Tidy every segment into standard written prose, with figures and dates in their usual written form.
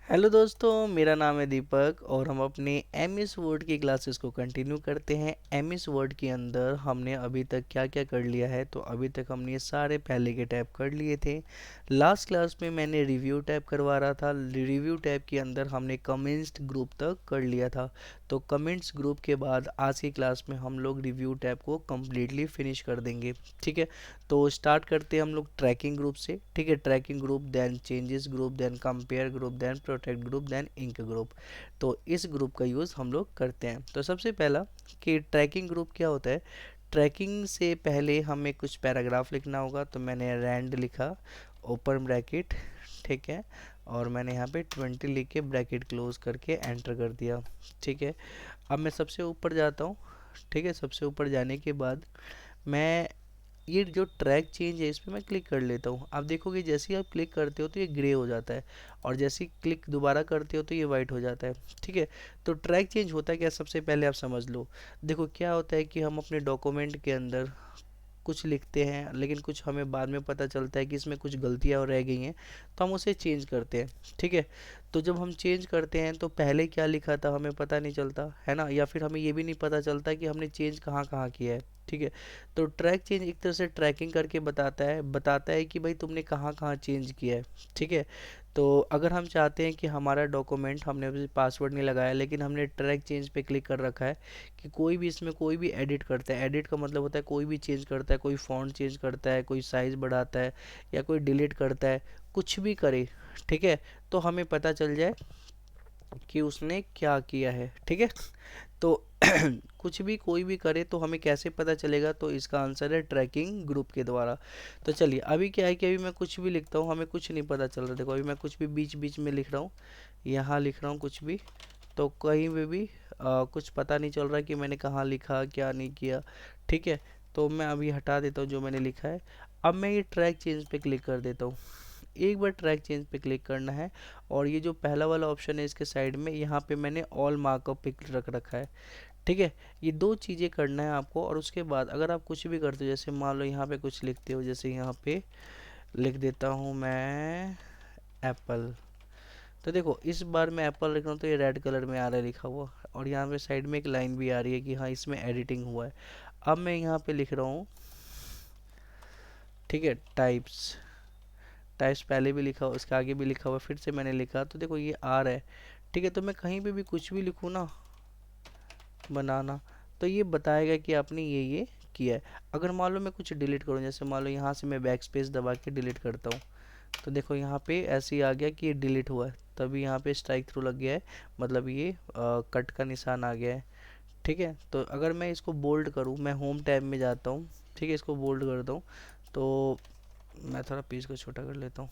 Hello दोस्तों, मेरा नाम है दीपक और हम अपने एम एस वर्ड की क्लासेस को कंटिन्यू करते हैं। एम एस वर्ड के अंदर हमने अभी तक क्या क्या कर लिया है, तो अभी तक हमने ये सारे पहले के टैब कर लिए थे। लास्ट क्लास में मैंने रिव्यू टैब करवा रहा था। रिव्यू टैब के अंदर हमने कमेंट्स ग्रुप तक कर लिया था। तो कमेंट्स ग्रुप के बाद आज की क्लास में हम लोग रिव्यू टैब को कम्प्लीटली फिनिश कर देंगे। ठीक है, तो स्टार्ट करते हैं हम लोग ट्रैकिंग ग्रुप से। ठीक है, tracking group, then changes group, then compare group, then protect group, then ink group. तो इस ग्रुप का यूज़ हम लोग करते हैं। तो सबसे पहला कि ट्रैकिंग ग्रुप क्या होता है। ट्रैकिंग से पहले हमें कुछ पैराग्राफ लिखना होगा, तो मैंने रैंड लिखा, ओपन ब्रैकेट, ठीक है, और मैंने यहाँ पे 20 लिख के ब्रैकेट क्लोज करके एंटर कर दिया। ठीक है, अब मैं सबसे ऊपर जाता हूँ। ठीक है, सबसे ऊपर जाने के बाद मैं ये जो ट्रैक चेंज है इस पर मैं क्लिक कर लेता हूँ। आप देखोगे जैसे ही आप क्लिक करते हो तो ये ग्रे हो जाता है, और जैसे ही क्लिक दोबारा करते हो तो ये वाइट हो जाता है। ठीक है, तो ट्रैक चेंज होता है क्या, सबसे पहले आप समझ लो। देखो क्या होता है कि हम अपने डॉक्यूमेंट के अंदर कुछ लिखते हैं, लेकिन कुछ हमें बाद में पता चलता है कि इसमें कुछ गलतियाँ और रह गई हैं, तो हम उसे चेंज करते हैं। ठीक है, तो जब हम चेंज करते हैं तो पहले क्या लिखा था हमें पता नहीं चलता है ना, या फिर हमें ये भी नहीं पता चलता कि हमने चेंज कहाँ कहाँ किया है। ठीक है, तो ट्रैक चेंज एक तरह से ट्रैकिंग करके बताता है कि भाई तुमने कहाँ कहाँ चेंज किया है। ठीक है, तो अगर हम चाहते हैं कि हमारा डॉक्यूमेंट, हमने अभी पासवर्ड नहीं लगाया लेकिन हमने ट्रैक चेंज पे क्लिक कर रखा है, कि कोई भी इसमें कोई भी एडिट करता है, एडिट का मतलब होता है कोई भी चेंज करता है, कोई फॉन्ट चेंज करता है, कोई साइज़ बढ़ाता है, या कोई डिलीट करता है, कुछ भी करे, ठीक है, तो हमें पता चल जाए कि उसने क्या किया है। ठीक है, तो कुछ भी कोई भी करे तो हमें कैसे पता चलेगा, तो इसका आंसर है ट्रैकिंग ग्रुप के द्वारा। तो चलिए, अभी क्या है कि अभी मैं कुछ भी लिखता हूँ हमें कुछ नहीं पता चल रहा। देखो अभी मैं कुछ भी बीच बीच में लिख रहा हूँ, यहाँ लिख रहा हूँ कुछ भी, तो कहीं पे भी कुछ पता नहीं चल रहा कि मैंने कहाँ लिखा क्या नहीं किया। ठीक है, तो मैं अभी हटा देता हूँ जो मैंने लिखा है। अब मैं ये ट्रैक चेंज पे क्लिक कर देता हूँ। एक बार ट्रैक चेंज पे क्लिक करना है, और ये जो पहला वाला ऑप्शन है इसके साइड में यहाँ पे मैंने ऑल मार्कअप पे रख रखा है। ठीक है, ये दो चीज़ें करना है आपको, और उसके बाद अगर आप कुछ भी करते हो, जैसे मान लो यहाँ पे कुछ लिखते हो, जैसे यहाँ पे लिख देता हूँ मैं एप्पल। तो देखो इस बार मैं एप्पल लिख रहा हूँ तो ये रेड कलर में आ रहा है लिखा हुआ, और यहाँ पे साइड में एक लाइन भी आ रही है कि हाँ इसमें एडिटिंग हुआ है। अब मैं यहाँ पे लिख रहा हूँ, ठीक है, टाइप्स। टाइप्स पहले भी लिखा हुआ, उसके आगे भी लिखा हुआ, फिर से मैंने लिखा, तो देखो ये आ रहा है। ठीक है, तो मैं कहीं पे भी कुछ भी लिखूँ ना, बनाना, तो ये बताएगा कि आपने ये किया है। अगर मान लो मैं कुछ डिलीट करूँ, जैसे मान लो यहाँ से मैं बैक स्पेस दबा के डिलीट करता हूँ, तो देखो यहाँ पे ऐसे ही आ गया कि ये डिलीट हुआ है, तभी यहाँ पे स्ट्राइक थ्रू लग गया है, मतलब ये कट का निशान आ गया है। ठीक है, तो अगर मैं इसको बोल्ड करूँ, मैं होम टैब में जाता हूँ, ठीक है, इसको बोल्ड करता हूँ, तो मैं थोड़ा पेज को छोटा कर लेता हूँ।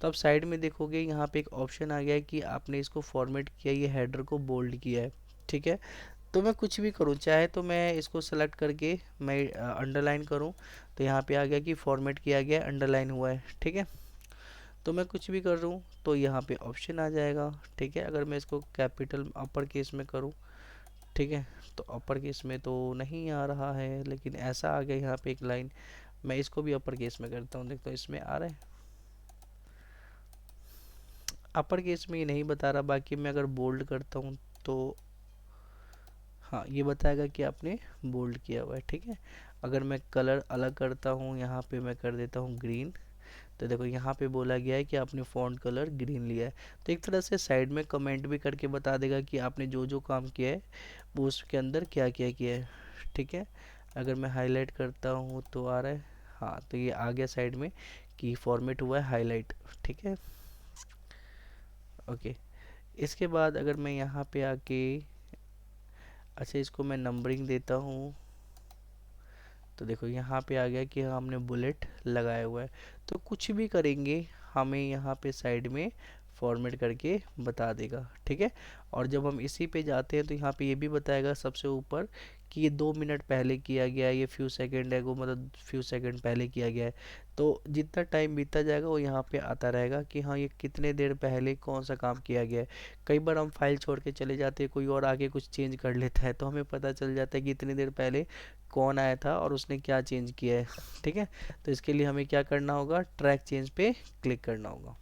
तो आप साइड में देखोगे यहाँ पे एक ऑप्शन आ गया है कि आपने इसको फॉर्मेट किया, ये हेडर को बोल्ड किया है। ठीक है, तो मैं कुछ भी करूँ, चाहे तो मैं इसको सेलेक्ट करके मैं अंडरलाइन करूँ, तो यहाँ पे आ गया कि फॉर्मेट किया गया है, अंडरलाइन हुआ है। ठीक है, तो मैं कुछ भी कर रहा हूँ तो यहाँ पे ऑप्शन आ जाएगा। ठीक है, अगर मैं इसको कैपिटल अपर केस में करूँ, ठीक है, तो अपर केस में तो नहीं आ रहा है, लेकिन ऐसा आ गया यहाँ पे एक लाइन। मैं इसको भी अपर केस में करता हूँ, देखता हूँ इसमें आ रहा है। अपर केस में ये नहीं बता रहा, बाकी मैं अगर बोल्ड करता हूँ तो हाँ ये बताएगा कि आपने बोल्ड किया हुआ है। ठीक है, अगर मैं कलर अलग करता हूँ, यहाँ पे मैं कर देता हूँ ग्रीन, तो देखो यहाँ पे बोला गया है कि आपने फ़ॉन्ट कलर ग्रीन लिया है। तो एक तरह से साइड में कमेंट भी करके बता देगा कि आपने जो जो काम किया है वो उसके अंदर क्या क्या किया है। ठीक है, अगर मैं हाईलाइट करता हूँ तो आ रहा है, हाँ तो ये आ गया साइड में कि फॉर्मेट हुआ है हाईलाइट। ठीक है, ओके। इसके बाद अगर मैं यहाँ पे आके, अच्छा इसको मैं नंबरिंग देता हूँ, तो देखो यहाँ पे आ गया कि हमने बुलेट लगाया हुआ है। तो कुछ भी करेंगे हमें यहाँ पे साइड में फॉर्मेट करके बता देगा। ठीक है, और जब हम इसी पे जाते हैं तो यहाँ पे ये भी बताएगा सबसे ऊपर कि ये 2 मिनट पहले किया गया है, ये फ्यू सेकंड है वो, मतलब फ्यू सेकंड पहले किया गया है। तो जितना टाइम बीतता जाएगा वो यहाँ पे आता रहेगा कि हाँ ये कितने देर पहले कौन सा काम किया गया है। कई बार हम फाइल छोड़ के चले जाते हैं, कोई और आगे कुछ चेंज कर लेता है, तो हमें पता चल जाता है कि इतनी देर पहले कौन आया था और उसने क्या चेंज किया है। ठीक है, तो इसके लिए हमें क्या करना होगा, ट्रैक चेंज पे क्लिक करना होगा।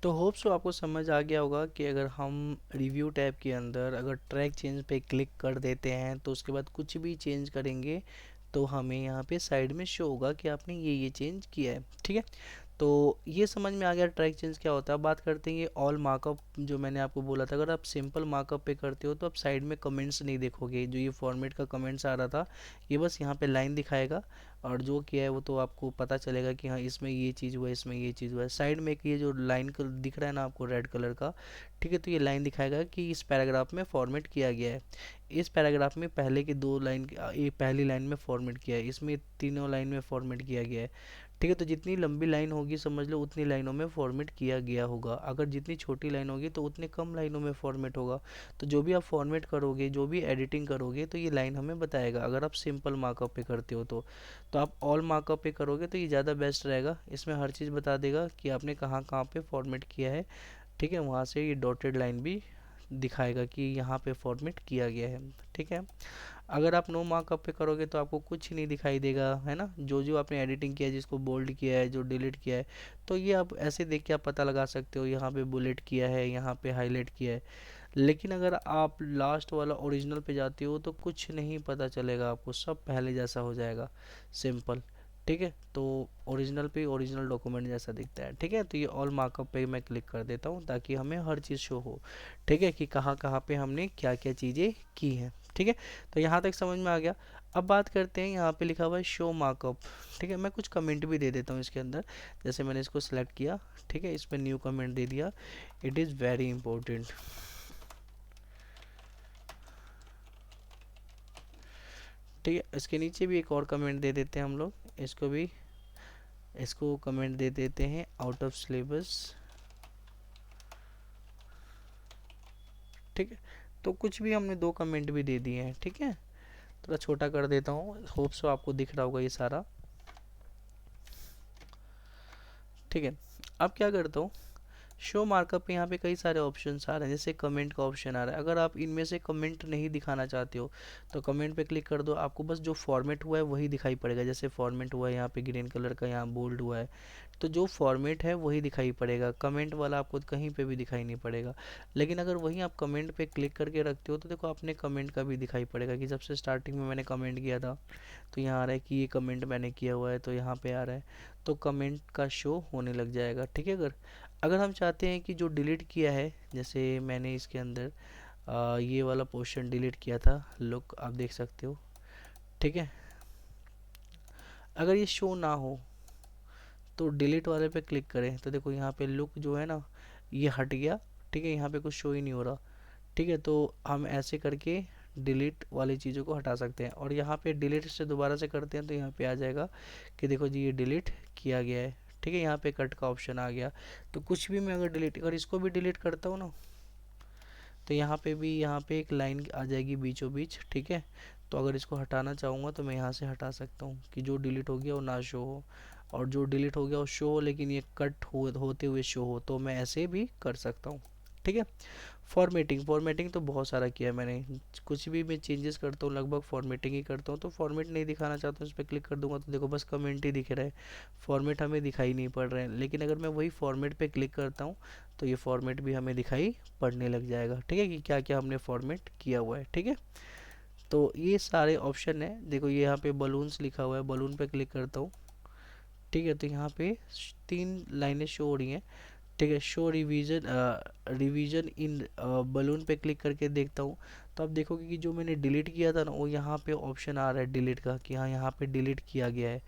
तो होप सो आपको समझ आ गया होगा कि अगर हम रिव्यू टैब के अंदर अगर ट्रैक चेंज पे क्लिक कर देते हैं तो उसके बाद कुछ भी चेंज करेंगे तो हमें यहाँ पे साइड में शो होगा कि आपने ये चेंज किया है। ठीक है, तो ये समझ में आ गया ट्रैक चेंज क्या होता है। अब बात करते हैं ये ऑल मार्कअप जो मैंने आपको बोला था। अगर आप सिंपल मार्कअप पे करते हो तो आप साइड में कमेंट्स नहीं देखोगे। जो ये फॉर्मेट का कमेंट्स आ रहा था ये बस यहाँ पे लाइन दिखाएगा और जो किया है वो तो आपको पता चलेगा कि हाँ इसमें ये चीज़ हुआ है, इसमें ये चीज़ हुआ है। साइड में एक ये जो लाइन दिख रहा है ना आपको रेड कलर का, ठीक है, तो ये लाइन दिखाएगा कि इस पैराग्राफ में फॉर्मेट किया गया है। इस पैराग्राफ में पहले की दो लाइन, ये पहली लाइन में फॉर्मेट किया है, इसमें तीनों लाइन में फॉर्मेट किया गया है। ठीक है, तो जितनी लंबी लाइन होगी समझ लो उतनी लाइनों में फॉर्मेट किया गया होगा। अगर जितनी छोटी लाइन होगी तो उतने कम लाइनों में फॉर्मेट होगा। तो जो भी आप फॉर्मेट करोगे, जो भी एडिटिंग करोगे तो ये लाइन हमें बताएगा। अगर आप सिंपल मार्कअप पे करते हो तो आप ऑल मार्कअप पे करोगे तो ये ज़्यादा बेस्ट रहेगा। इसमें हर चीज़ बता देगा कि आपने कहाँ कहाँ पे फॉर्मेट किया है। ठीक है, वहाँ से ये डॉटेड लाइन भी दिखाएगा कि यहाँ पे फॉर्मेट किया गया है। ठीक है, अगर आप नो मार्कअप पे करोगे तो आपको कुछ नहीं दिखाई देगा, है ना। जो जो आपने एडिटिंग किया है, जिसको बोल्ड किया है, जो डिलीट किया है, तो ये आप ऐसे देख के आप पता लगा सकते हो यहाँ पे बुलेट किया है, यहाँ पे हाईलाइट किया है। लेकिन अगर आप लास्ट वाला ओरिजिनल पे जाते हो तो कुछ नहीं पता चलेगा आपको, सब पहले जैसा हो जाएगा, सिंपल। ठीक है, तो ओरिजिनल पे ओरिजिनल डॉक्यूमेंट जैसा दिखता है। ठीक है, तो ये ऑल मार्कअप पे मैं क्लिक कर देता हूँ ताकि हमें हर चीज़ शो हो। ठीक है, कि कहाँ कहाँ पे हमने क्या क्या चीज़ें की हैं। ठीक है, तो यहाँ तक समझ में आ गया। अब बात करते हैं, यहाँ पे लिखा हुआ है शो मार्कअप। ठीक है, मैं कुछ कमेंट भी दे देता हूँ इसके अंदर। जैसे मैंने इसको सेलेक्ट किया, ठीक है, इस पर न्यू कमेंट दे दिया, इट इज़ वेरी इंपॉर्टेंट। ठीक है, इसके नीचे भी एक और कमेंट दे देते हैं हम लोग, इसको भी, इसको कमेंट दे देते हैं आउट ऑफ सिलेबस। ठीक है, तो कुछ भी हमने दो कमेंट भी दे दिए हैं। ठीक है, थोड़ा छोटा कर देता हूँ, होप सो आपको दिख रहा होगा ये सारा। ठीक है, अब क्या करता हूँ, शो मार्कअप पे यहाँ पे कई सारे ऑप्शंस आ रहे हैं। जैसे कमेंट का ऑप्शन आ रहा है, अगर आप इनमें से कमेंट नहीं दिखाना चाहते हो तो कमेंट पे क्लिक कर दो, आपको बस जो फॉर्मेट हुआ है वही दिखाई पड़ेगा। जैसे फॉर्मेट हुआ है यहाँ पे ग्रीन कलर का, यहाँ बोल्ड हुआ है, तो जो फॉर्मेट है वही दिखाई पड़ेगा, कमेंट वाला आपको कहीं पे भी दिखाई नहीं पड़ेगा। लेकिन अगर वहीं आप कमेंट पे क्लिक करके रखते हो तो देखो अपने कमेंट का भी दिखाई पड़ेगा कि सबसे स्टार्टिंग में मैंने कमेंट किया था तो यहाँ आ रहा है कि ये कमेंट मैंने किया हुआ है, तो यहाँ पे आ रहा है, तो कमेंट का शो होने लग जाएगा। ठीक है, अगर अगर हम चाहते हैं कि जो डिलीट किया है, जैसे मैंने इसके अंदर ये वाला पोर्शन डिलीट किया था, लुक आप देख सकते हो। ठीक है, अगर ये शो ना हो तो डिलीट वाले पे क्लिक करें तो देखो यहाँ पे लुक जो है ना ये हट गया। ठीक है, यहाँ पे कुछ शो ही नहीं हो रहा। ठीक है, तो हम ऐसे करके डिलीट वाली चीज़ों को हटा सकते हैं। और यहाँ पे डिलीट से दोबारा से करते हैं तो यहाँ पे आ जाएगा कि देखो जी ये डिलीट किया गया है। ठीक है, यहाँ पे कट का ऑप्शन आ गया। तो कुछ भी मैं अगर डिलीट, अगर इसको भी डिलीट करता हूँ ना तो यहाँ पे भी, यहाँ पे एक लाइन आ जाएगी बीचों बीच। ठीक है, तो अगर इसको हटाना चाहूँगा तो मैं यहाँ से हटा सकता हूँ कि जो डिलीट हो गया वो ना शो हो, और जो डिलीट हो गया वो शो हो लेकिन ये कट होते हुए शो हो, तो मैं ऐसे भी कर सकता हूँ। ठीक है, फॉर्मेटिंग तो बहुत सारा किया है मैंने। कुछ भी मैं चेंजेस करता हूँ लगभग फॉर्मेटिंग ही करता हूँ। तो फॉर्मेट नहीं दिखाना चाहता हूँ, इस पर क्लिक कर दूंगा तो देखो बस कमेंट ही दिख रहा है, फॉर्मेट हमें दिखाई नहीं पड़ रहे हैं। लेकिन अगर मैं वही फॉर्मेट पे क्लिक करता हूँ तो ये फॉर्मेट भी हमें दिखाई पड़ने लग जाएगा। ठीक है, कि क्या क्या हमने फॉर्मेट किया हुआ है। ठीक है, तो ये सारे ऑप्शन है। देखो ये यहाँ पे बलून्स लिखा हुआ है, बलून पे क्लिक करता हूँ। ठीक है, तो यहाँ पे तीन लाइनें शो हो रही हैं। ठीक है, शो रिवीजन, रिवीजन इन बलून पे क्लिक करके देखता हूँ तो आप देखोगे कि जो मैंने डिलीट किया था ना वो यहाँ पे ऑप्शन आ रहा है डिलीट का, कि हाँ यहाँ पे डिलीट किया गया है।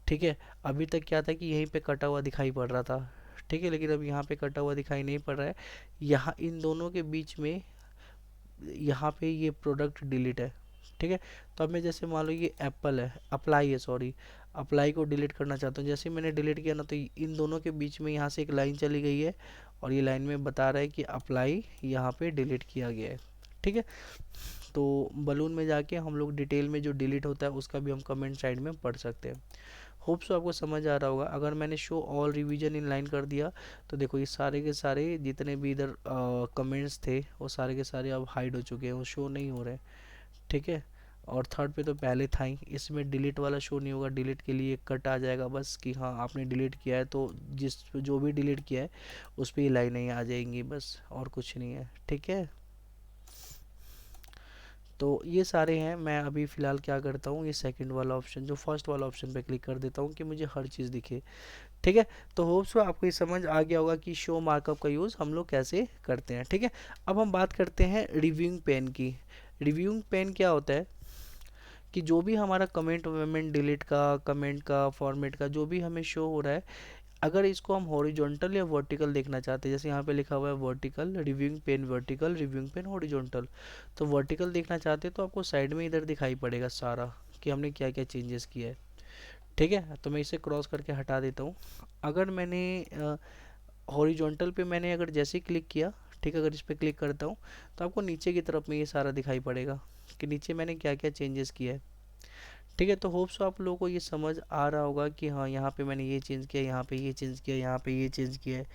ठीक है, अभी तक क्या था कि यहीं पे कटा हुआ दिखाई पड़ रहा था। ठीक है, लेकिन अब यहाँ पे कटा हुआ दिखाई नहीं पड़ रहा है। यहाँ इन दोनों के बीच में यहाँ पे ये प्रोडक्ट डिलीट है। ठीक है, तो अब मैं जैसे मान लो ये एप्पल है, अप्लाई है, सॉरी, अप्लाई को डिलीट करना चाहता हूँ। जैसे ही मैंने डिलीट किया ना तो इन दोनों के बीच में यहाँ से एक लाइन चली गई है और ये लाइन में बता रहा है कि अप्लाई यहाँ पे डिलीट किया गया है। ठीक है, तो बलून में जाके हम लोग डिटेल में जो डिलीट होता है उसका भी हम कमेंट साइड में पढ़ सकते हैं। होप सो आपको समझ आ रहा होगा। अगर मैंने show all revision in line कर दिया तो देखो ये सारे के सारे जितने भी इधर कमेंट्स थे वो सारे के सारे अब हाइड हो चुके हैं, वो शो नहीं हो रहे। ठीक है, और थर्ड पे तो पहले था ही, इसमें डिलीट वाला शो नहीं होगा, डिलीट के लिए कट आ जाएगा बस कि हाँ आपने डिलीट किया है, तो जिस जो भी डिलीट किया है उस पर ये लाइनें आ जाएंगी बस, और कुछ नहीं है। ठीक है, तो ये सारे हैं। मैं अभी फ़िलहाल क्या करता हूँ, ये सेकंड वाला ऑप्शन जो फर्स्ट वाला ऑप्शन पे क्लिक कर देता हूँ कि मुझे हर चीज़ दिखे। ठीक है, तो होप सो आपको ये समझ आ गया होगा कि शो मार्कअप का यूज़ हम लोग कैसे करते हैं। ठीक है, अब हम बात करते हैं रिव्यूइंग पेन की। रिव्यूइंग पेन क्या होता है कि जो भी हमारा कमेंट वमेंट डिलीट का, कमेंट का, फॉर्मेट का जो भी हमें शो हो रहा है, अगर इसको हम हॉरिजॉन्टल या वर्टिकल देखना चाहते हैं, जैसे यहाँ पे लिखा हुआ है vertical reviewing pane, vertical reviewing pane horizontal, तो वर्टिकल देखना चाहते हैं तो आपको साइड में इधर दिखाई पड़ेगा सारा कि हमने क्या क्या चेंजेस किया है। ठीक है, तो मैं इसे क्रॉस करके हटा देता हूँ। अगर मैंने हॉरिजॉन्टल पे मैंने अगर जैसे ही क्लिक किया, ठीक है, अगर इस पर क्लिक करता हूँ तो आपको नीचे की तरफ में ये सारा दिखाई पड़ेगा कि नीचे मैंने क्या क्या चेंजेस किया है। ठीक है, तो होप सो आप लोगों को ये समझ आ रहा होगा कि हाँ यहाँ पे मैंने ये चेंज किया, यहाँ पे ये चेंज किया, यहाँ पे ये चेंज किया है।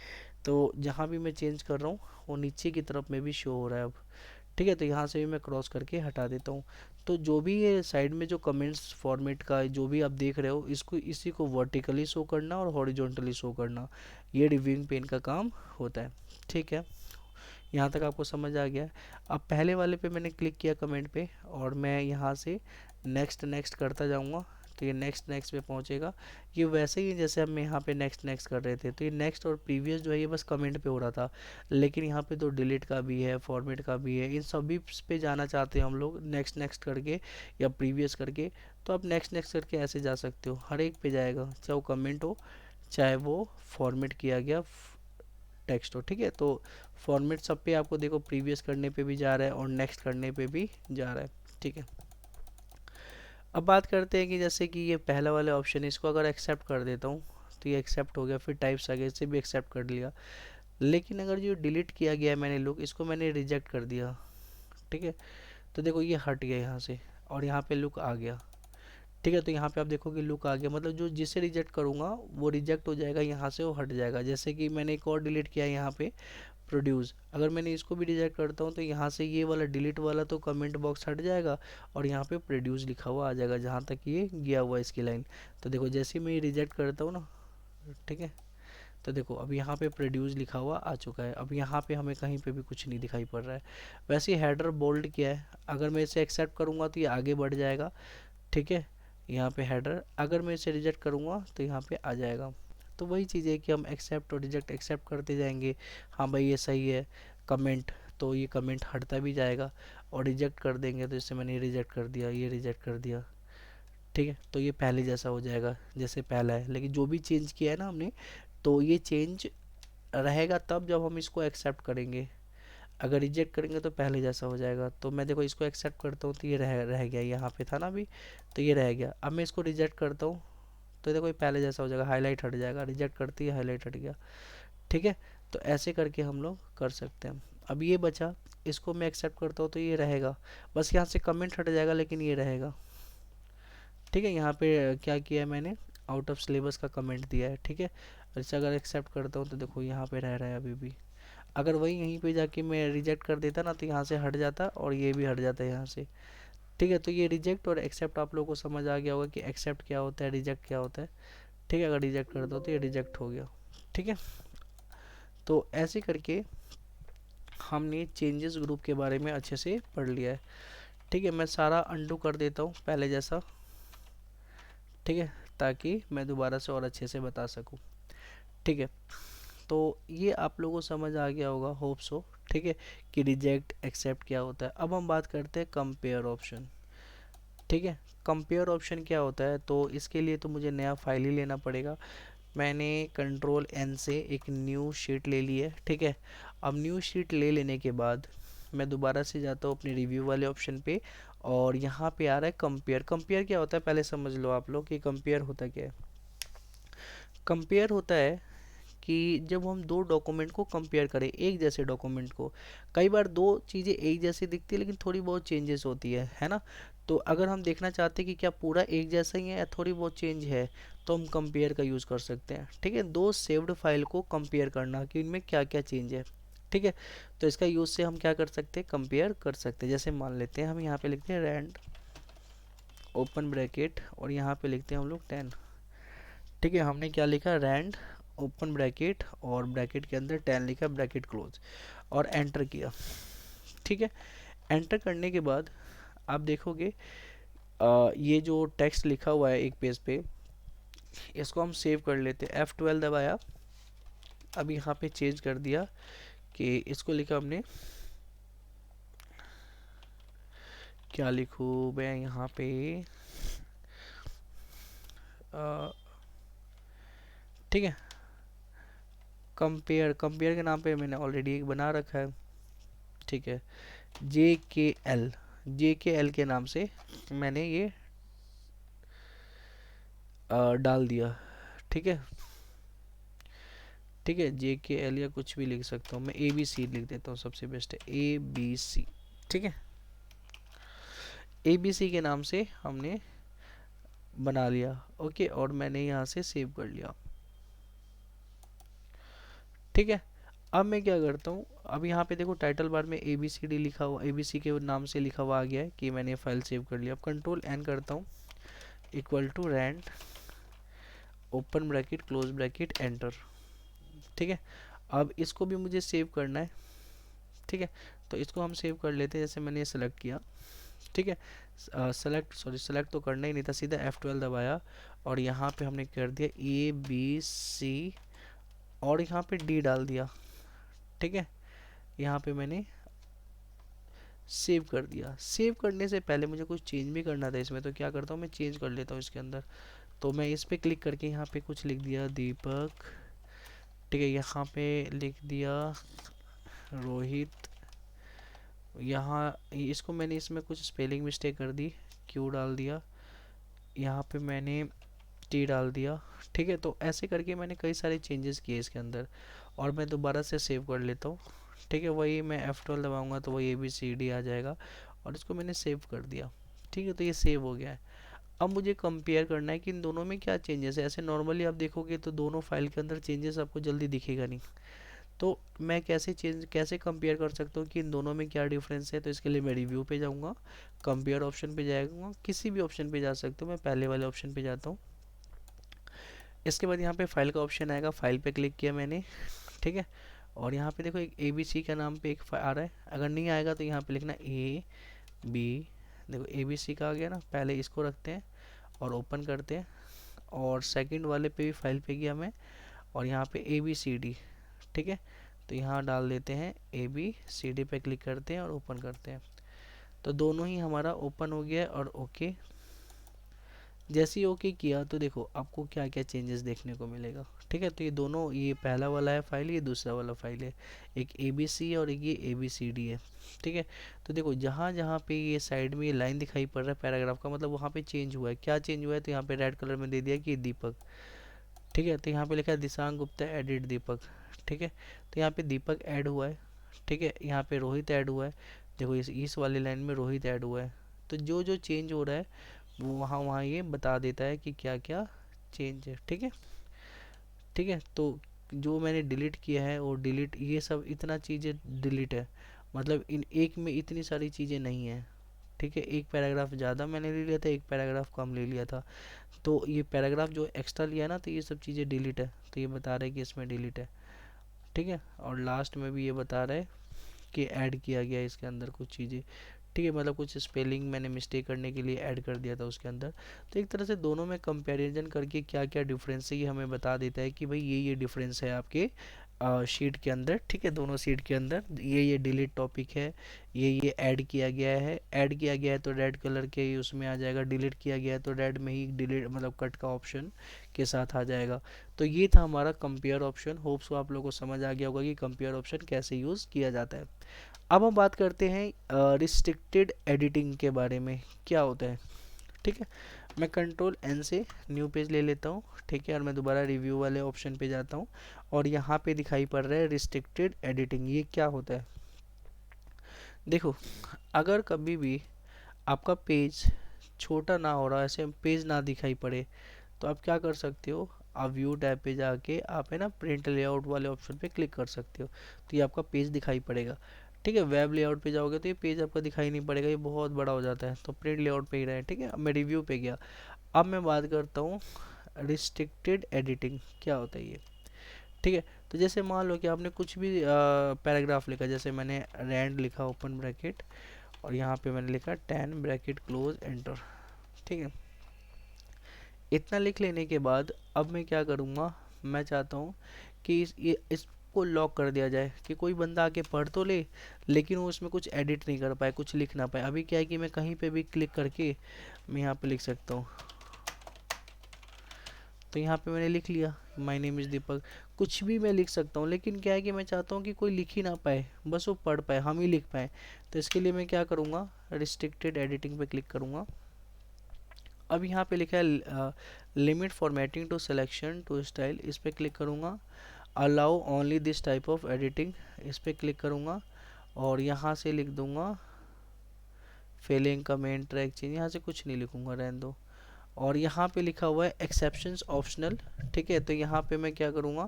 तो जहाँ भी मैं चेंज कर रहा हूँ वो नीचे की तरफ में भी शो हो रहा है अब। ठीक है, तो यहाँ से भी मैं क्रॉस करके हटा देता हूँ। तो जो भी ये साइड में जो कमेंट्स फॉर्मेट का जो भी आप देख रहे हो, इसको इसी को वर्टिकली शो करना और हॉरिजॉन्टली शो करना, ये रिव्यूइंग पेन का काम होता है। ठीक है, यहाँ तक आपको समझ आ गया। अब पहले वाले पे मैंने क्लिक किया कमेंट पे, और मैं यहाँ से नेक्स्ट नेक्स्ट करता जाऊँगा, तो ये नेक्स्ट नेक्स्ट पे पहुँचेगा। ये वैसे ही जैसे हम यहाँ पे नेक्स्ट नेक्स्ट कर रहे थे, तो ये नेक्स्ट और प्रीवियस जो है ये बस कमेंट पे हो रहा था, लेकिन यहाँ पे तो डिलीट का भी है, फॉर्मेट का भी है, इन सभी पे जाना चाहते हैं हम लोग नेक्स्ट नेक्स्ट करके या प्रीवियस करके, तो आप नेक्स्ट नेक्स्ट करके ऐसे जा सकते हो, हर एक पे जाएगा, चाहे वो कमेंट हो, चाहे वो फॉर्मेट किया गया टेक्स्ट हो। ठीक है, तो फॉर्मेट सब पे आपको देखो प्रीवियस करने पे भी जा रहा है और नेक्स्ट करने पे भी जा रहा है। ठीक है, अब बात करते हैं कि जैसे कि ये पहला वाला ऑप्शन है, इसको अगर एक्सेप्ट कर देता हूँ तो ये एक्सेप्ट हो गया, फिर टाइप्स आ गए, इसे भी एक्सेप्ट कर लिया। लेकिन अगर जो डिलीट किया गया है मैंने लुक, इसको मैंने रिजेक्ट कर दिया। ठीक है, तो देखो ये हट गया यहाँ से और यहाँ पे लुक आ गया। ठीक है, तो यहाँ पे आप देखोगे लुक आ गया, मतलब जो जिसे रिजेक्ट करूँगा वो रिजेक्ट हो जाएगा, यहाँ से वो हट जाएगा। जैसे कि मैंने एक और डिलीट किया यहाँ पे प्रोड्यूस, अगर मैंने इसको भी रिजेक्ट करता हूँ तो यहाँ से ये वाला डिलीट वाला तो कमेंट बॉक्स हट जाएगा और यहाँ पे प्रोड्यूस लिखा हुआ आ जाएगा जहाँ तक ये गया हुआ है इसकी लाइन। तो देखो जैसे ही मैं ये रिजेक्ट करता हूँ ना, ठीक है, तो देखो अब यहाँ पे प्रोड्यूस लिखा हुआ आ चुका है, अब यहाँ पे हमें कहीं पे भी कुछ नहीं दिखाई पड़ रहा है। वैसे ही हेडर बोल्ड किया है, अगर मैं इसे एक्सेप्ट करूँगा तो ये आगे बढ़ जाएगा। ठीक है, यहाँ पे हेडर, अगर मैं इसे रिजेक्ट करूँगा तो यहाँ पे आ जाएगा। तो वही चीज़ है कि हम एक्सेप्ट और रिजेक्ट एक्सेप्ट करते जाएंगे, हाँ भाई ये सही है कमेंट, तो ये कमेंट हटता भी जाएगा, और रिजेक्ट कर देंगे तो इससे मैंने रिजेक्ट कर दिया, ये रिजेक्ट कर दिया। ठीक है, तो ये पहले जैसा हो जाएगा जैसे पहला है, लेकिन जो भी चेंज किया है ना हमने, तो ये चेंज रहेगा तब जब हम इसको एक्सेप्ट करेंगे। अगर रिजेक्ट करेंगे तो पहले जैसा हो जाएगा। तो मैं देखो इसको एक्सेप्ट करता हूँ तो ये रह गया, यहाँ पे था ना अभी, तो ये रह गया। अब मैं इसको रिजेक्ट करता हूँ तो देखो ये पहले जैसा हो जाएगा, हाईलाइट हट जाएगा, रिजेक्ट करती है हाईलाइट हट गया। ठीक है, तो ऐसे करके हम लोग कर सकते हैं। अब ये बचा, इसको मैं एक्सेप्ट करता हूँ तो ये रहेगा, बस यहाँ से कमेंट हट जाएगा लेकिन ये रहेगा। ठीक है, यहाँ पे क्या किया है मैंने, आउट ऑफ सिलेबस का कमेंट दिया है। ठीक है, और इसे अगर एक्सेप्ट करता हूँ तो देखो यहाँ पे रह रहा है अभी भी। अगर वही यहीं पे जाके मैं रिजेक्ट कर देता ना तो यहाँ से हट जाता और ये भी हट जाता है यहाँ से। ठीक है, तो ये रिजेक्ट और एक्सेप्ट आप लोगों को समझ आ गया होगा कि एक्सेप्ट क्या होता है, रिजेक्ट क्या होता है। ठीक है, अगर रिजेक्ट कर दो तो ये रिजेक्ट हो गया। ठीक है, तो ऐसे करके हमने चेंजेस ग्रुप के बारे में अच्छे से पढ़ लिया है। ठीक है, मैं सारा अंडू कर देता हूँ पहले जैसा। ठीक है, ताकि मैं दोबारा से और अच्छे से बता सकूँ। ठीक है, तो ये आप लोगों को समझ आ गया होगा, होप सो। ठीक है, कि रिजेक्ट एक्सेप्ट क्या होता है। अब हम बात करते हैं कंपेयर ऑप्शन। ठीक है, कंपेयर ऑप्शन क्या होता है, तो इसके लिए तो मुझे नया फाइल ही लेना पड़ेगा। मैंने कंट्रोल एन से एक न्यू शीट ले ली है। ठीक है, अब न्यू शीट ले लेने के बाद मैं दोबारा से जाता हूँ अपने रिव्यू वाले ऑप्शन पे, और यहाँ पे आ रहा है कंपेयर। कंपेयर क्या होता है पहले समझ लो आप लोग कि कंपेयर होता क्या है। कंपेयर होता है कि जब हम दो डॉक्यूमेंट को कंपेयर करें, एक जैसे डॉक्यूमेंट को, कई बार दो चीज़ें एक जैसी दिखती है लेकिन थोड़ी बहुत चेंजेस होती है ना। तो अगर हम देखना चाहते हैं कि क्या पूरा एक जैसा ही है या थोड़ी बहुत चेंज है, तो हम कंपेयर का यूज़ कर सकते हैं। ठीक है, दो सेव्ड फाइल को कंपेयर करना कि इनमें क्या क्या चेंज है। ठीक है, तो इसका यूज़ से हम क्या कर सकते हैं, कंपेयर कर सकते हैं। जैसे मान लेते हैं हम यहाँ पे लिखते हैं ओपन ब्रैकेट और यहाँ पे लिखते हैं हम लोग 10। ठीक है, हमने क्या लिखा, रैंड ओपन ब्रैकेट और ब्रैकेट के अंदर 10 लिखा, ब्रैकेट क्लोज, और एंटर किया। ठीक है, एंटर करने के बाद आप देखोगे ये जो टेक्स्ट लिखा हुआ है एक पेज पे, इसको हम सेव कर लेते हैं। F12 दबाया, अब यहाँ पे चेंज कर दिया कि इसको लिखा हमने, क्या लिखूँ मैं यहाँ पे, ठीक है, कंपेयर, कंपेयर के नाम पे मैंने ऑलरेडी एक बना रखा है। ठीक है, JKL, JKL के नाम से मैंने ये डाल दिया। ठीक है, ठीक है, JKL या कुछ भी लिख सकता हूँ मैं, ABC लिख देता हूँ, सबसे बेस्ट है ABC। ठीक है, ABC के नाम से हमने बना लिया। ओके, और मैंने यहाँ से सेव कर लिया। ठीक है, अब मैं क्या करता हूँ, अब यहाँ पे देखो टाइटल बार में ABCD लिखा हुआ, ABC के नाम से लिखा हुआ आ गया है कि मैंने फाइल सेव कर लिया। अब कंट्रोल N करता हूँ, equal to rand open bracket close bracket enter. ठीक है, अब इसको भी मुझे सेव करना है। ठीक है, तो इसको हम सेव कर लेते हैं, जैसे मैंने ये सेलेक्ट किया। ठीक है, सेलेक्ट तो करना ही नहीं था, सीधा F12 दबाया और यहाँ पे हमने कर दिया ABC और यहाँ पे D डाल दिया। ठीक है, यहाँ पे मैंने सेव कर दिया। सेव करने से पहले मुझे कुछ चेंज भी करना था इसमें, तो क्या करता हूँ मैं, चेंज कर लेता हूँ इसके अंदर। तो मैं इस पे क्लिक करके यहाँ पे कुछ लिख दिया, दीपक। ठीक है, यहाँ पे लिख दिया रोहित। यहाँ इसको मैंने इसमें कुछ स्पेलिंग मिस्टेक कर दी, क्यू डाल दिया, यहाँ पे मैंने टी डाल दिया। ठीक है, तो ऐसे करके मैंने कई सारे चेंजेस किए इसके अंदर, और मैं दोबारा से सेव कर लेता हूँ। ठीक है, वही मैं F12 दबाऊंगा तो वही ABCD आ जाएगा, और इसको मैंने सेव कर दिया। ठीक है, तो ये सेव हो गया है। अब मुझे कंपेयर करना है कि इन दोनों में क्या चेंजेस है। ऐसे नॉर्मली आप देखोगे तो दोनों फाइल के अंदर चेंजेस आपको जल्दी दिखेगा नहीं, तो मैं कैसे कंपेयर कर सकता हूँ कि इन दोनों में क्या डिफरेंस है। तो इसके लिए मैं रिव्यू पे जाऊँगा, कंपेयर ऑप्शन पे जाऊँगा, किसी भी ऑप्शन पे जा सकते हो, मैं पहले वाले ऑप्शन पे जाता हूँ। इसके बाद यहाँ पे फाइल का ऑप्शन आएगा, फाइल पे क्लिक किया मैंने। ठीक है, और यहाँ पे देखो एक ABC का नाम पे एक आ रहा है, अगर नहीं आएगा तो यहाँ पे लिखना AB। देखो ABC का आ गया ना, पहले इसको रखते हैं और ओपन करते हैं, और सेकंड वाले पे भी फाइल पे गया मैं, और यहाँ पे ABCD। ठीक है, तो यहाँ डाल देते हैं ABCD पे क्लिक करते हैं और ओपन करते हैं, तो दोनों ही हमारा ओपन हो गया है। और ओके, जैसे ही ओके किया तो देखो आपको क्या क्या चेंजेस देखने को मिलेगा। ठीक है, तो ये दोनों, ये पहला वाला है फाइल, ये दूसरा वाला फाइल है, एक ABC और एक ये ABCD है। ठीक है, तो देखो जहाँ जहाँ पे ये साइड में ये लाइन दिखाई पड़ रहा है पैराग्राफ का, मतलब वहाँ पे चेंज हुआ है। क्या चेंज हुआ है, तो यहाँ पे रेड कलर में दे दिया कि दीपक। ठीक है, तो यहाँ पे लिखा है दिशांग गुप्ता एडिट दीपक। ठीक है, तो यहाँ पे दीपक ऐड हुआ है। ठीक है, यहाँ पे रोहित ऐड हुआ है। देखो इस वाली लाइन में रोहित ऐड हुआ है। तो जो जो चेंज हो रहा है वो वहाँ वहाँ ये बता देता है कि क्या क्या चेंज है। ठीक है, ठीक है, तो जो मैंने डिलीट किया है वो डिलीट, ये सब इतना चीज़ें डिलीट है, मतलब इन एक में इतनी सारी चीज़ें नहीं है। ठीक है, एक पैराग्राफ ज़्यादा मैंने ले लिया था, एक पैराग्राफ कम ले लिया था, तो ये पैराग्राफ जो एक्स्ट्रा लिया ना, तो ये सब चीज़ें डिलीट है, तो ये बता रहा है कि इसमें डिलीट है। ठीक है, और लास्ट में भी ये बता रहा है कि ऐड किया गया है इसके अंदर कुछ चीज़ें। ठीक है, मतलब कुछ स्पेलिंग मैंने मिस्टेक करने के लिए ऐड कर दिया था उसके अंदर। तो एक तरह से दोनों में कंपैरिजन करके क्या क्या डिफरेंस है ये हमें बता देता है कि भाई ये डिफरेंस है आपके शीट के अंदर। ठीक है, दोनों शीट के अंदर ये डिलीट टॉपिक है, ये ऐड किया गया है। ऐड किया गया है तो रेड कलर के ही उसमें आ जाएगा, डिलीट किया गया है तो रेड में ही डिलीट मतलब कट का ऑप्शन के साथ आ जाएगा। तो ये था हमारा कंपेयर ऑप्शन। होप्स को आप लोगों को समझ आ गया होगा कि कंपेयर ऑप्शन कैसे यूज़ किया जाता है। अब हम बात करते हैं रिस्ट्रिक्टेड एडिटिंग के बारे में, क्या होता है। ठीक है, मैं कंट्रोल N से न्यू पेज ले लेता हूँ। ठीक है, और मैं दोबारा रिव्यू वाले ऑप्शन पे जाता हूँ, और यहाँ पे दिखाई पड़ रहा है रिस्ट्रिक्टेड एडिटिंग। ये क्या होता है, देखो अगर कभी भी आपका पेज छोटा ना हो रहा, ऐसे पेज ना दिखाई पड़े, तो आप क्या कर सकते हो, आप व्यू टैब पे जाके आप है ना प्रिंट लेआउट वाले ऑप्शन पे क्लिक कर सकते हो, तो ये आपका पेज दिखाई पड़ेगा। ठीक है, वेब लेआउट पे जाओगे तो ये पेज आपका दिखाई नहीं पड़ेगा, ये बहुत बड़ा हो जाता है, तो प्रिंट लेआउट पे ही रहे। ठीक है, अब मैं रिव्यू पे गया। अब मैं बात करता हूँ रिस्ट्रिक्टेड एडिटिंग, क्या होता है ये। ठीक है, तो जैसे मान लो कि आपने कुछ भी पैराग्राफ लिखा, जैसे मैंने रैंड लिखा ओपन ब्रैकेट और यहाँ पे मैंने लिखा 10 ब्रैकेट क्लोज एंटर। ठीक है, इतना लिख लेने के बाद अब मैं क्या करूँगा, मैं चाहता हूँ कि इसको लॉक कर दिया जाए कि कोई बंदा आके पढ़ तो ले, लेकिन वो उसमें कुछ एडिट नहीं कर पाए, कुछ लिख ना पाए। अभी क्या है कि मैं कहीं पे भी क्लिक करके मैं यहाँ पे लिख सकता हूँ, तो यहाँ पे मैंने लिख लिया माय नेम इज़ दीपक, कुछ भी मैं लिख सकता हूँ। लेकिन क्या है कि मैं चाहता हूँ कि कोई लिख ही ना पाए, बस वो पढ़ पाए, हम ही लिख पाए। तो इसके लिए मैं क्या करूँगा, रिस्ट्रिक्टेड एडिटिंग पे क्लिक करूँगा। अब यहाँ पे लिखा है limit formatting to selection to style, इस पर क्लिक करूँगा। Allow only this type of editing, इस पर क्लिक करूँगा और यहाँ से लिख दूँगा फिलिंग कमेंट ट्रैक चेंज, यहाँ से कुछ नहीं लिखूँगा, रहने दो। और यहाँ पे लिखा हुआ है एक्सेप्शंस ऑप्शनल। ठीक है, तो यहाँ पे मैं क्या करूँगा,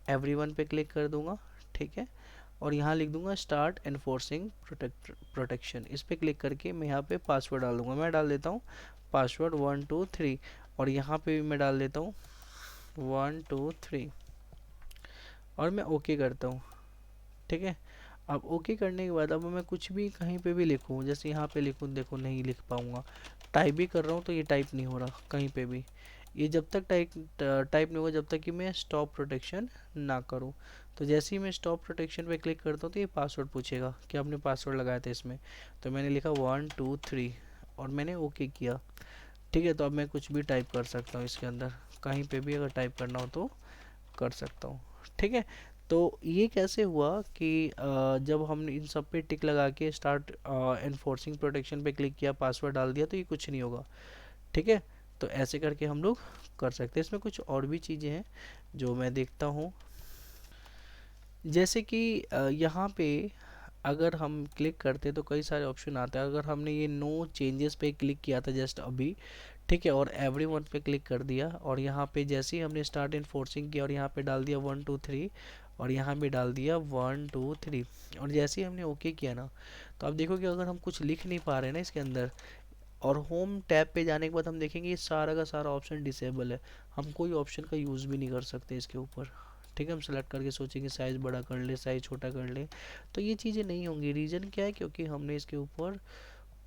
एवरीवन पे क्लिक कर दूँगा। ठीक है, और यहाँ लिख दूँगा स्टार्ट एनफोर्सिंग प्रोटेक्शन, इस पे क्लिक करके मैं यहाँ पे पासवर्ड डाल दूँगा। मैं डाल देता हूँ पासवर्ड 123 और यहाँ पे भी मैं डाल देता हूँ 123 और मैं ओके करता हूँ। ठीक है, अब ओके करने के बाद अब मैं कुछ भी कहीं पे भी लिखूँ, जैसे यहाँ पे लिखूँ, देखो नहीं लिख पाऊँगा, टाइप भी कर रहा हूँ तो ये टाइप नहीं हो रहा कहीं पे भी। ये जब तक टाइप नहीं होगा जब तक कि मैं स्टॉप प्रोटेक्शन ना करूँ। तो जैसे ही मैं स्टॉप प्रोटेक्शन पे क्लिक करता हूँ तो ये पासवर्ड पूछेगा कि आपने पासवर्ड लगाया था इसमें, तो मैंने लिखा 123 और मैंने ओके किया। ठीक है, तो अब मैं कुछ भी टाइप कर सकता हूँ इसके अंदर, कहीं पे भी अगर टाइप करना हो तो कर सकता हूँ। ठीक है, तो ये कैसे हुआ कि जब हमने इन सब पे टिक लगा के स्टार्ट एनफोर्सिंग प्रोटेक्शन पे क्लिक किया, पासवर्ड डाल दिया, तो ये कुछ नहीं होगा। ठीक है, तो ऐसे करके हम लोग कर सकते हैं। इसमें कुछ और भी चीज़ें हैं जो मैं देखता हूँ, जैसे कि यहाँ पे अगर हम क्लिक करते तो कई सारे ऑप्शन आते हैं। अगर हमने ये नो चेंजेस पे क्लिक किया था जस्ट अभी, ठीक है, और एवरीवन पे क्लिक कर दिया और यहाँ पे जैसे ही हमने स्टार्ट इन्फोर्सिंग किया और यहाँ पे डाल दिया 123 और यहाँ पे डाल दिया 123 और जैसे ही हमने ओके किया ना, तो आप देखो कि अगर हम कुछ लिख नहीं पा रहे हैं ना इसके अंदर, और होम टैब पे जाने के बाद हम देखेंगे ये सारा का सारा ऑप्शन डिसेबल है, हम कोई ऑप्शन का यूज़ भी नहीं कर सकते इसके ऊपर। ठीक है, हम सेलेक्ट करके सोचेंगे साइज़ बड़ा कर ले, साइज़ छोटा कर ले, तो ये चीज़ें नहीं होंगी। रीज़न क्या है, क्योंकि हमने इसके ऊपर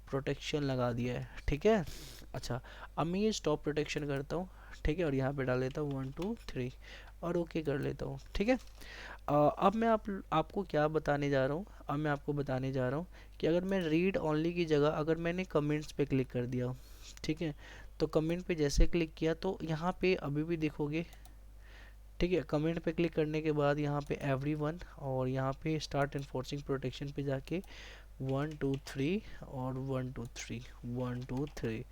प्रोटेक्शन लगा दिया है। ठीक है, अच्छा, अब मैं ये स्टॉप प्रोटेक्शन करता हूँ। ठीक है, और यहाँ पे डाल देता हूँ 123 और ओके कर लेता हूँ। ठीक है, अब मैं आपको क्या बताने जा रहा हूँ, अब मैं आपको बताने जा रहा हूँ कि अगर मैं रीड ओनली की जगह अगर मैंने कमेंट्स पे क्लिक कर दिया, ठीक है, तो कमेंट पे जैसे क्लिक किया तो यहाँ पे अभी भी देखोगे। ठीक है, कमेंट पे क्लिक करने के बाद यहाँ पे एवरीवन और यहाँ पे स्टार्ट एनफोर्सिंग प्रोटेक्शन पे जाके 123 और 123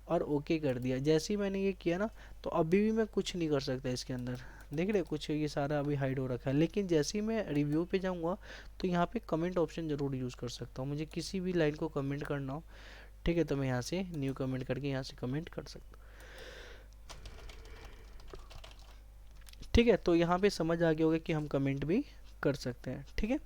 और ओके कर दिया। जैसे ही मैंने ये किया ना, तो अभी भी मैं कुछ नहीं कर सकता इसके अंदर, देख रहे कुछ ये सारा अभी हाइड हो रखा है। लेकिन जैसे ही मैं रिव्यू पे जाऊंगा तो यहाँ पे कमेंट ऑप्शन ज़रूर यूज़ कर सकता हूँ, मुझे किसी भी लाइन को कमेंट करना हो। ठीक है, तो मैं यहाँ से न्यू कमेंट करके यहाँ से कमेंट कर सकता हूँ। ठीक है, तो यहाँ पे समझ आ गया होगा कि हम कमेंट भी कर सकते हैं। ठीक है,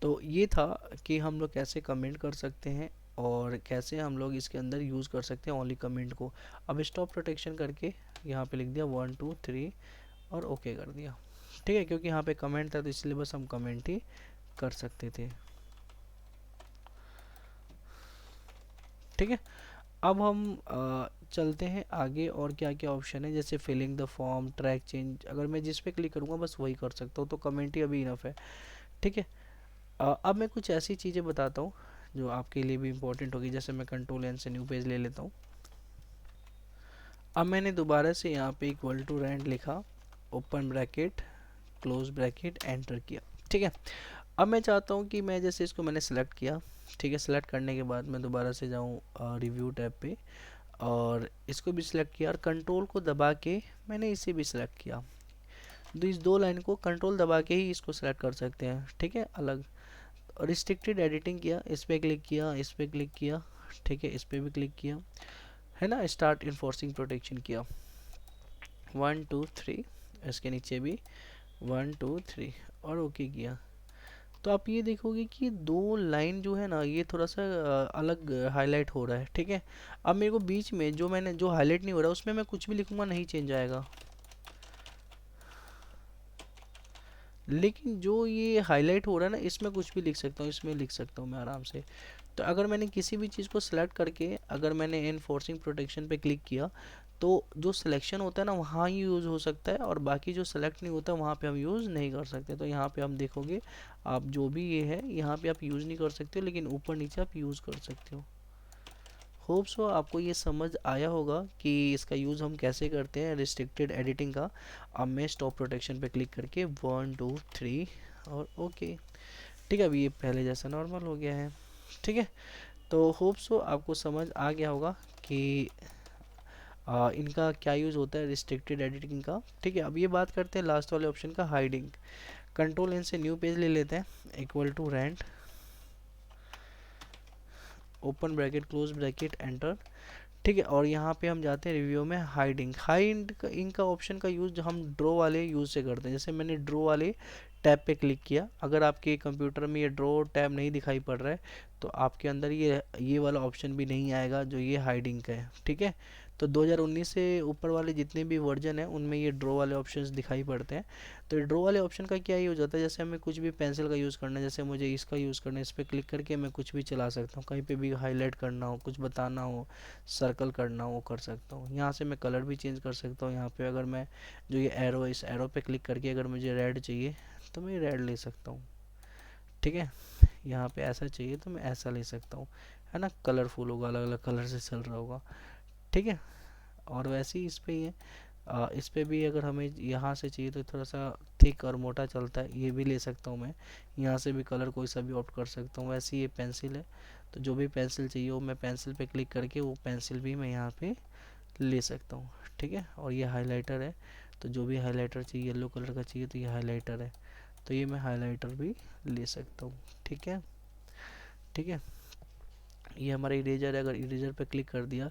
तो ये था कि हम लोग कैसे कमेंट कर सकते हैं और कैसे हम लोग इसके अंदर यूज़ कर सकते हैं ओनली कमेंट को। अब स्टॉप प्रोटेक्शन करके यहाँ पे लिख दिया 123 और ओके कर दिया। ठीक है, क्योंकि यहाँ पे कमेंट था तो इसलिए बस हम कमेंट ही कर सकते थे। ठीक है, अब हम चलते हैं आगे और क्या क्या ऑप्शन है, जैसे filling the form, track change. अगर मैं जिस पे क्लिक करूँगा बस वही कर सकता हूँ, तो कमेंट ही अभी इनफ है। ठीक है, अब मैं कुछ ऐसी चीज़ें बताता हूँ जो आपके लिए भी इम्पोर्टेंट होगी। जैसे मैं कंट्रोल एन से न्यू पेज ले लेता हूँ। अब मैंने दोबारा से यहाँ पे इक्वल टू रैंड लिखा, open bracket close bracket, enter किया। ठीक है, अब मैं चाहता हूँ कि मैं जैसे इसको मैंने सेलेक्ट किया। ठीक है, सेलेक्ट करने के बाद मैं दोबारा से जाऊँ रिव्यू टैब पे और इसको भी सिलेक्ट किया और कंट्रोल को दबा के मैंने इसे भी सिलेक्ट किया। तो इस दो लाइन को कंट्रोल दबा के ही इसको सेलेक्ट कर सकते हैं। ठीक है, अलग रिस्ट्रिक्टेड एडिटिंग किया, इस पर क्लिक किया, इस पर क्लिक किया। ठीक है, इस पर भी क्लिक किया है ना, स्टार्ट इन्फोर्सिंग प्रोटेक्शन किया 123, इसके नीचे भी 123 और ओके किया। तो आप ये देखोगे कि दो लाइन जो है ना ये थोड़ा सा अलग हाईलाइट हो रहा है, ठीक है। अब मेरे को बीच में जो मैंने जो हाईलाइट नहीं हो रहा उसमें मैं कुछ भी लिखूंगा नहीं चेंज आएगा, लेकिन जो ये हाईलाइट हो रहा है ना इसमें कुछ भी लिख सकता हूँ, इसमें लिख सकता हूँ मैं आराम से। तो अगर मैंने किसी भी चीज़ को सिलेक्ट करके अगर मैंने एनफोर्सिंग प्रोटेक्शन पे क्लिक किया तो जो सिलेक्शन होता है ना वहाँ ही यूज़ हो सकता है, और बाकी जो सेलेक्ट नहीं होता वहाँ पे हम यूज़ नहीं कर सकते। तो यहाँ पे हम देखोगे आप जो भी ये है यहाँ पे आप यूज़ नहीं कर सकते हो, लेकिन ऊपर नीचे आप यूज़ कर सकते हो। होप सो आपको ये समझ आया होगा कि इसका यूज़ हम कैसे करते हैं रिस्ट्रिक्टेड एडिटिंग का। अब मैं स्टॉप प्रोटेक्शन पे क्लिक करके 1 2 3 और ओके, ठीक है। अभी ये पहले जैसा नॉर्मल हो गया है, ठीक है। तो होप सो आपको समझ आ गया होगा कि इनका क्या यूज़ होता है रिस्ट्रिक्टेड एडिटिंग का, ठीक है। अब ये बात करते हैं लास्ट वाले ऑप्शन का, हाइडिंग। कंट्रोल एन से न्यू पेज ले लेते हैं, equal to rand, open bracket close bracket enter, ठीक है। और यहाँ पे हम जाते हैं रिव्यू में, हाइडिंग। हाइड इनका ऑप्शन का यूज़ हम ड्रॉ वाले यूज़ से करते हैं। जैसे मैंने ड्रॉ वाले टैब पे क्लिक किया, अगर आपके कंप्यूटर में ये ड्रॉ टैब नहीं दिखाई पड़ रहा है तो आपके अंदर ये वाला ऑप्शन भी नहीं आएगा जो ये हाइडिंग का है, ठीक है। तो 2019 से ऊपर वाले जितने भी वर्जन है उनमें ये ड्रॉ वाले ऑप्शंस दिखाई पड़ते हैं। तो ड्रॉ वाले ऑप्शन का क्या यूज़ होता है, जैसे हमें कुछ भी पेंसिल का यूज़ करना है, जैसे मुझे इसका यूज़ करना है, इस पर क्लिक करके मैं कुछ भी चला सकता हूँ, कहीं पे भी हाईलाइट करना हो, कुछ बताना हो, सर्कल करना हो कर सकता हूँ। यहाँ से मैं कलर भी चेंज कर सकता हूँ। यहाँ पे अगर मैं जो ये एरो है इस एरो पे क्लिक करके अगर मुझे रेड चाहिए तो मैं रेड ले सकता हूँ, ठीक है। यहाँ पे ऐसा चाहिए तो मैं ऐसा ले सकता हूँ, है ना, कलरफुल होगा, अलग अलग कलर से चल रहा होगा, ठीक है। और वैसे ही इस पे ही है, इस पे भी अगर हमें यहाँ से चाहिए तो थोड़ा सा थिक और मोटा चलता है, ये भी ले सकता हूँ मैं। यहाँ से भी कलर कोई सा भी ऑप्ट कर सकता हूँ। वैसे ही ये पेंसिल है, तो जो भी पेंसिल चाहिए वो मैं पेंसिल पे क्लिक करके वो पेंसिल भी मैं यहाँ पे ले सकता हूँ, ठीक है। और ये हाइलाइटर है, तो जो भी हाइलाइटर चाहिए येलो कलर का चाहिए तो ये हाइलाइटर है, तो ये मैं हाइलाइटर भी ले सकता हूँ, ठीक है। ठीक है, ये हमारा इरेजर है, अगर इरेजर पे क्लिक कर दिया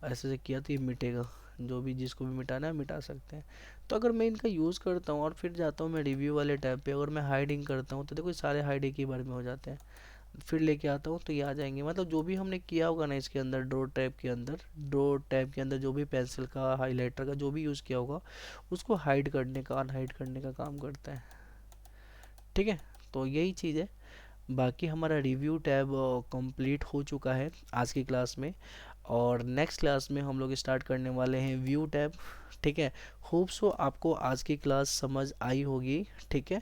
ऐसे से किया तो ये मिटेगा, जो भी जिसको भी मिटाना है मिटा सकते हैं। तो अगर मैं इनका यूज़ करता हूँ और फिर जाता हूँ मैं रिव्यू वाले टैब पे, अगर मैं हाइडिंग करता हूँ तो देखो सारे हाइड एक ही बार में हो जाते हैं। फिर लेके आता हूँ तो ये आ जाएंगे, मतलब जो भी हमने किया होगा ना इसके अंदर ड्रॉ टैब के अंदर जो भी पेंसिल का हाइलाइटर का जो भी यूज़ किया होगा उसको हाइड करने का अनहाइड करने का काम करता है, ठीक है। तो यही चीज़ है। बाकी हमारा रिव्यू टैब कंप्लीट हो चुका है आज की क्लास में, और नेक्स्ट क्लास में हम लोग स्टार्ट करने वाले हैं व्यू टैब, ठीक है। होप सो आपको आज की क्लास समझ आई होगी, ठीक है।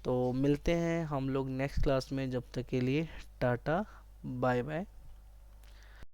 तो मिलते हैं हम लोग नेक्स्ट क्लास में, जब तक के लिए टाटा बाय बाय।